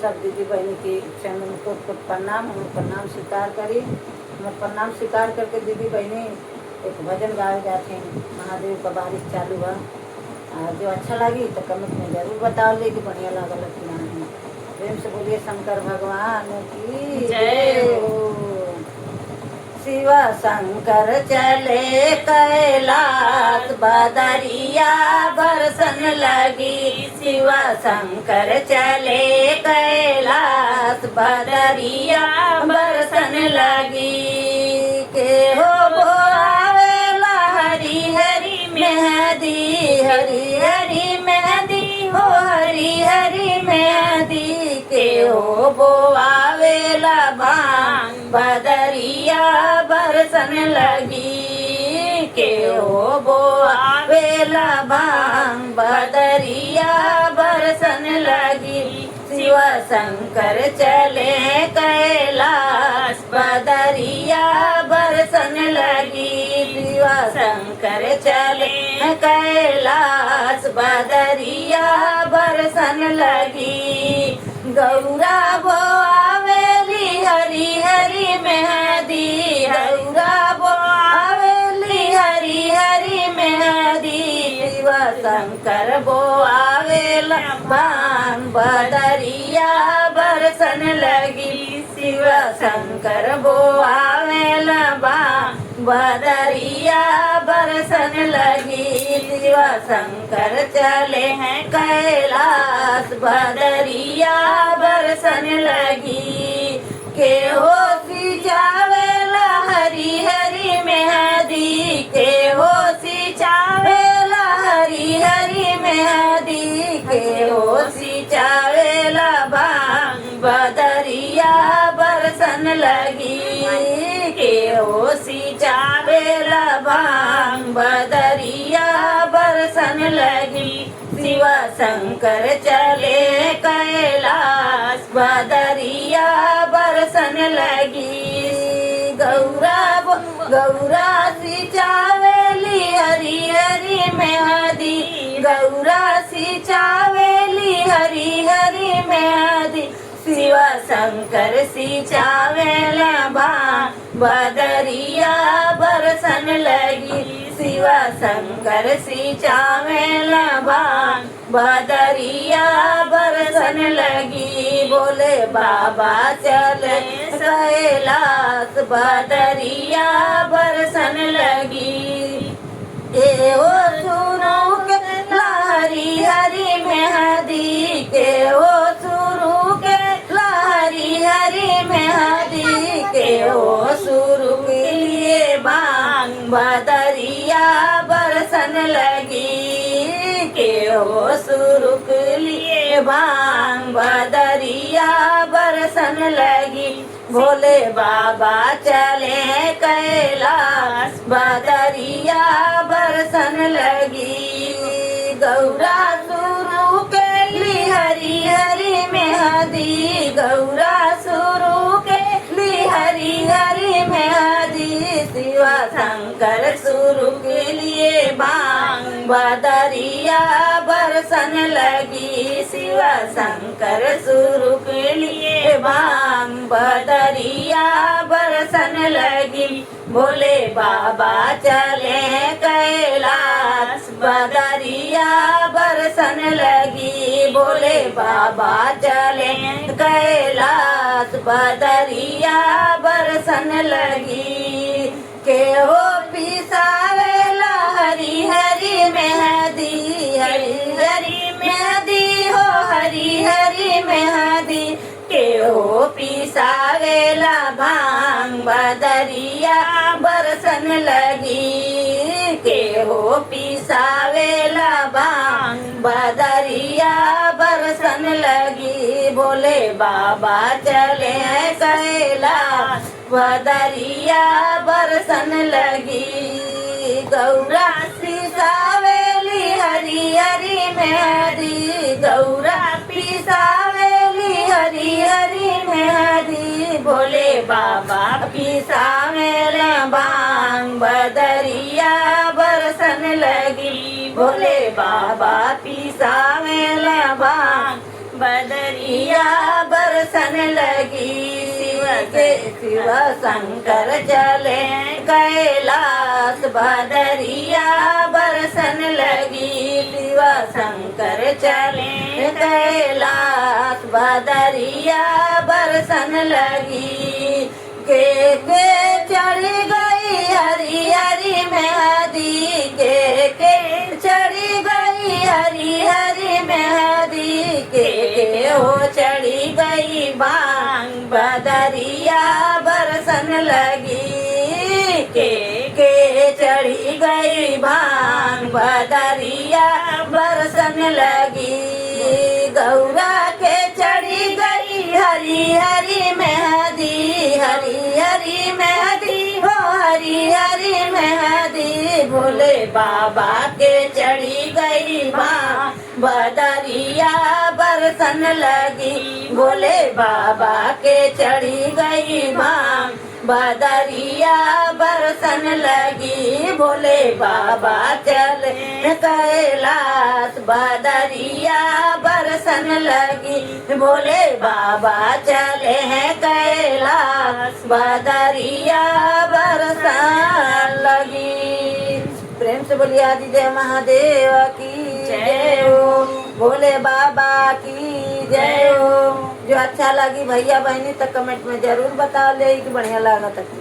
सब दीदी बहनी की चरण में कोट कोट प्रणाम। हम प्रणाम स्वीकार करी। हम प्रणाम स्वीकार करके दीदी बहनी एक भजन गाए जाते हैं। महादेव का बारिश चालू है। जो अच्छा लगी तो कमेंट में जरूर बताओ ले कि बढ़िया लागल कि नहीं। प्रेम से बोलिए शंकर भगवान की जय हो। शिव शंकर चले कैलाश बदरिया बरसन लगी। शिव शंकर चले कैलाश बदरिया बरसन लगी। के हो बोआवेला हरी हरी मेहंदी हरी हरी मेहंदी हो हरी हरी मेहंदी। के हो बोआवेला भांग बदरिया बरसन लगी। के हो बोआवेला भांग बदरिया बरसन लगी। शिव शंकर चले कैलाश बदरिया बरसन लगी। शिव शंकर चले कैलाश बदरिया बरसन लगी। गौरा बोआवेली हरी हरी मेहंदी गौरा बोआवेली हरी हरी मेहंदी। शिव शंकर बोआवेला भांग बदरिया बरसन लगी। शिव शंकर बोआवेला भांग बदरिया बरसन लगी। शिव शंकर चले हैं कैलाश बदरिया बरसन लगी। के हो सिंचावेला हरी हरी मेहंदी के हो सिंचावेला हरी हरी मेहंदी। के हो सिंचावेला भांग बदरिया बरसन लगी। के हो सिंचावेला भांग बदरिया बरसन लगी। शिव शंकर चले कैलाश बदरिया बरसन लगी। गौरा सिंचावेली हरी हरी मेहंदी गौरा सिंचावेली हरी हरी मेहंदी। शिव शंकर सिंचावेला भांग बदरिया बरसन लगी। शिव शंकर सिंचावेला भांग बदरिया बरसन लगी। बोले बाबा चले कैलाश बदरिया बरसन लगी। ए ओ सुरू के हरी हरी मेहंदी के ओ सुरू के हरी हरी मेहंदी। के ओ सुरू के लिए भांग बदरिया बरसन लगी। के ओ सुरू के लिए भांग बदरिया बरसन लगी। भोले बाबा चले कैलाश बदरिया बरसन लगी। गौरा सुरू के ली हरी हरी मेहंदी गौरा सुरू के ली हरी हरी मेहंदी। शिव शंकर सुरू के लिए भांग बदरिया बरसन लगी। शिव शंकर सुरू के लिए भांग बदरिया बरसन लगी। भोले बाबा चले कैलाश बदरिया बरसन लगी। भोले बाबा चले कैलाश बदरिया बरसन लगी। के हो पिसावेला हरी हरी मेहंदी हरी हरी मेहंदी हो हरी हरी मेहंदी। के हो पिसावेला भांग बदरिया बरसन लगी। के हो पिसावेला भांग बदरिया बरसन लगी। भोले बाबा चले कैलाश बदरिया बरसन लगी। गौरा पिसावेली हरी हरी मेहंदी गौरा पिसावेली हरी हरी मेहंदी। भोले बाबा पिसावेला भांग बदरिया बरसन लगी। भोले बाबा पिसावेला भांग बदरिया बदरिया बरसन लगी के शिव शंकर चले कैलाश बदरिया बरसन लगी शिव शंकर चले कैलाश बदरिया बरसन लगी के चढ़ी गई हरी हरी मेहदी के चढ़ी गई हरी हरी मेहदी के हो चढ़ी गई भांग बदरिया बरसन लगी के चढ़ी गई भांग बदरिया बरसन लगी गौरा के चढ़ी गई हरी हरी मेहदी हरी हरी मेहदी हो हरी हरी मेहदी भोले बाबा के चढ़ी गई भांग बदरिया बरसन लगी भोले बाबा के चढ़ी गई भांग बदरिया बरसन लगी भोले बाबा चले कैलाश बदरिया बरसन लगी भोले बाबा चले हैं कैलाश बदरिया बरसन लगी। प्रेम से बोलिए आदिदेव महादेव की जय हो, भोले बाबा की जय हो। जो अच्छा लगी भैया बहनी तो कमेंट में जरूर बता ले कि बढ़िया लगा तक।